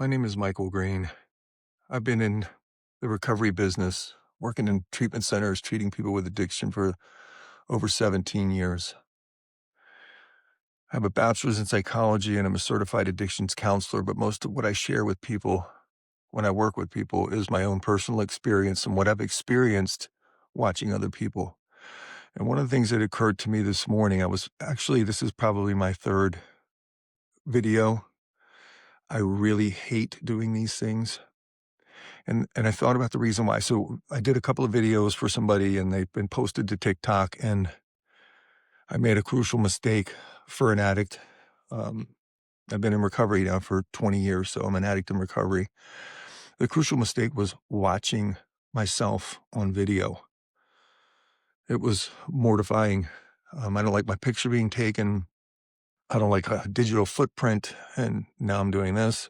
My name is Michael Green. I've been in the recovery business, working in treatment centers, treating people with addiction for over 17 years. I have a bachelor's in psychology and I'm a certified addictions counselor, but most of what I share with people when I work with people is my own personal experience and what I've experienced watching other people. And one of the things that occurred to me this morning, this is probably my third video. I really hate doing these things. And I thought about the reason why. So I did a couple of videos for somebody and they've been posted to TikTok, and I made a crucial mistake for an addict. Um, I've been in recovery now for 20 years, so I'm an addict in recovery. The crucial mistake was watching myself on video. It was mortifying. I don't like my picture being taken. I don't like a digital footprint, and now I'm doing this.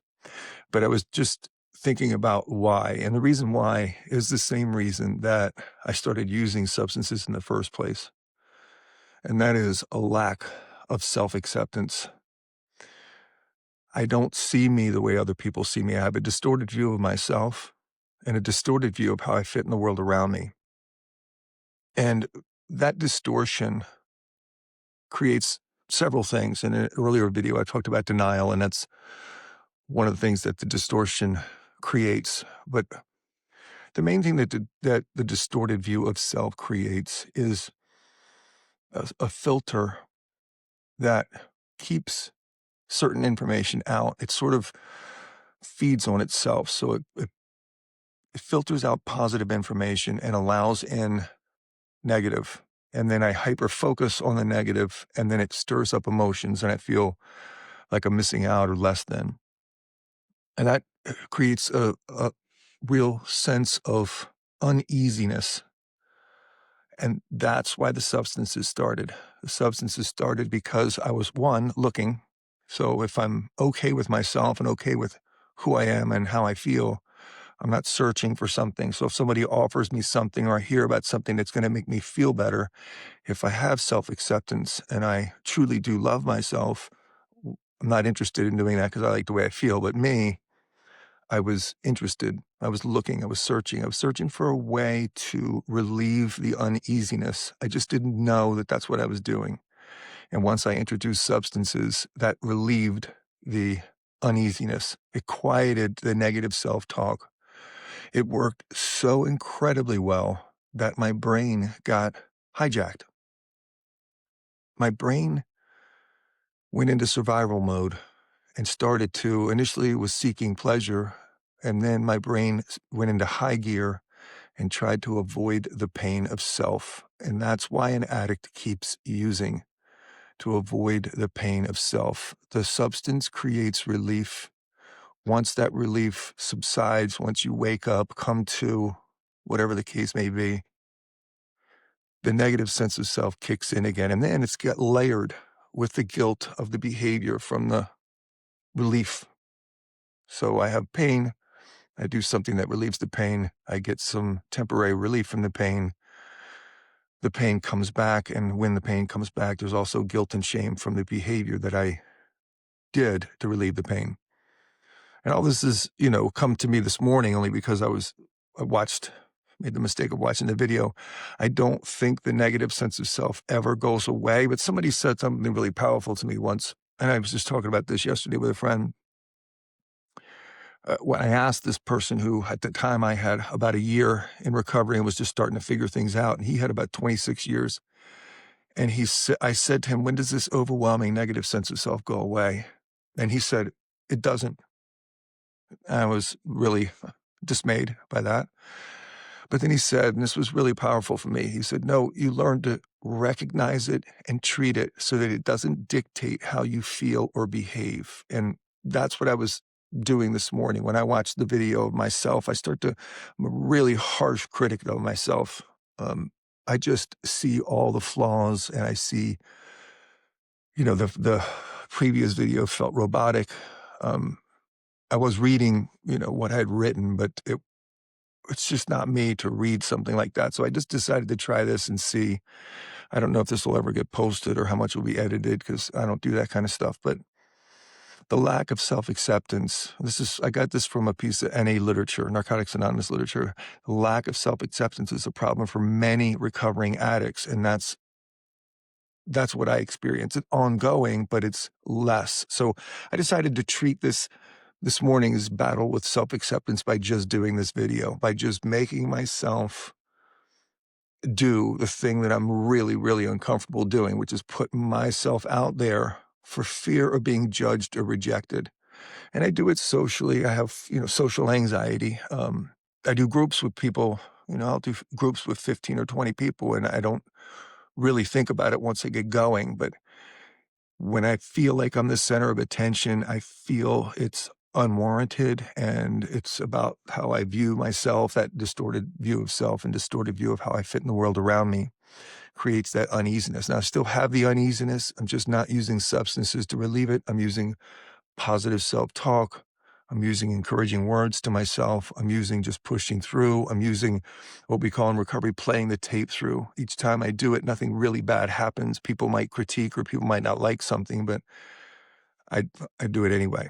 But I was just thinking about why. And the reason why is the same reason that I started using substances in the first place. And that is a lack of self-acceptance. I don't see me the way other people see me. I have a distorted view of myself and a distorted view of how I fit in the world around me. And that distortion creates several things. In an earlier video, I talked about denial, and that's one of the things that the distortion creates. But the main thing that the distorted view of self creates is a filter that keeps certain information out. It sort of feeds on itself. So it filters out positive information and allows in negative. And then I hyper focus on the negative, and then it stirs up emotions, and I feel like I'm missing out or less than. And that creates a real sense of uneasiness. And that's why the substances started. The substances started because I was, one, looking. So if I'm okay with myself and okay with who I am and how I feel, I'm not searching for something. So if somebody offers me something or I hear about something that's going to make me feel better, if I have self-acceptance and I truly do love myself, I'm not interested in doing that because I like the way I feel. But me, I was interested. I was looking. I was searching. I was searching for a way to relieve the uneasiness. I just didn't know that that's what I was doing. And once I introduced substances, that relieved the uneasiness. It quieted the negative self-talk. It worked so incredibly well that my brain got hijacked. My brain went into survival mode and started to, initially it was seeking pleasure, and then my brain went into high gear and tried to avoid the pain of self. And that's why an addict keeps using, to avoid the pain of self. The substance creates relief. Once that relief subsides, once you wake up, come to, whatever the case may be, the negative sense of self kicks in again. And then it's got layered with the guilt of the behavior from the relief. So I have pain. I do something that relieves the pain. I get some temporary relief from the pain. The pain comes back. And when the pain comes back, there's also guilt and shame from the behavior that I did to relieve the pain. And all this is, come to me this morning only because made the mistake of watching the video. I don't think the negative sense of self ever goes away, but somebody said something really powerful to me once. And I was just talking about this yesterday with a friend. When I asked this person who, at the time, I had about a year in recovery and was just starting to figure things out, and he had about 26 years. And I said to him, when does this overwhelming negative sense of self go away? And he said, it doesn't. I was really dismayed by that. But then he said, and this was really powerful for me, he said, no, you learn to recognize it and treat it so that it doesn't dictate how you feel or behave. And that's what I was doing this morning. When I watched the video of myself, I'm a really harsh critic of myself. I just see all the flaws, and I see, the previous video felt robotic. I was reading, what I had written, but it's just not me to read something like that. So I just decided to try this and see. I don't know if this will ever get posted or how much will be edited because I don't do that kind of stuff. But the lack of self-acceptance. I got this from a piece of NA literature, Narcotics Anonymous literature. The lack of self-acceptance is a problem for many recovering addicts, and that's what I experience. It's ongoing, but it's less. So I decided to treat this morning's battle with self-acceptance by just doing this video, by just making myself do the thing that I'm really, really uncomfortable doing, which is put myself out there for fear of being judged or rejected. And I do it socially. I have, social anxiety. I do groups with people, I'll do groups with 15 or 20 people, and I don't really think about it once I get going. But when I feel like I'm the center of attention, I feel it's unwarranted, and it's about how I view myself. That distorted view of self and distorted view of how I fit in the world around me creates that uneasiness. Now, I still have the uneasiness. I'm just not using substances to relieve it. I'm using positive self-talk. I'm using encouraging words to myself. I'm using just pushing through. I'm using what we call in recovery playing the tape through. Each time I do it, nothing really bad happens. People might critique or people might not like something, but I do it anyway.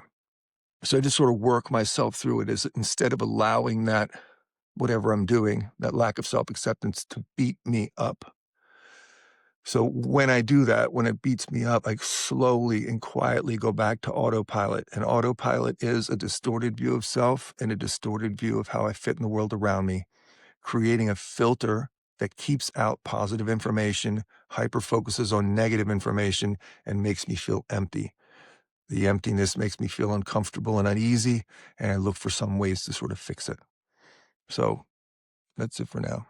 So I just sort of work myself through it, as instead of allowing that, whatever I'm doing, that lack of self-acceptance to beat me up. So when I do that, when it beats me up, I slowly and quietly go back to autopilot. And autopilot is a distorted view of self and a distorted view of how I fit in the world around me, creating a filter that keeps out positive information, hyper focuses on negative information, and makes me feel empty. The emptiness makes me feel uncomfortable and uneasy, and I look for some ways to sort of fix it. So that's it for now.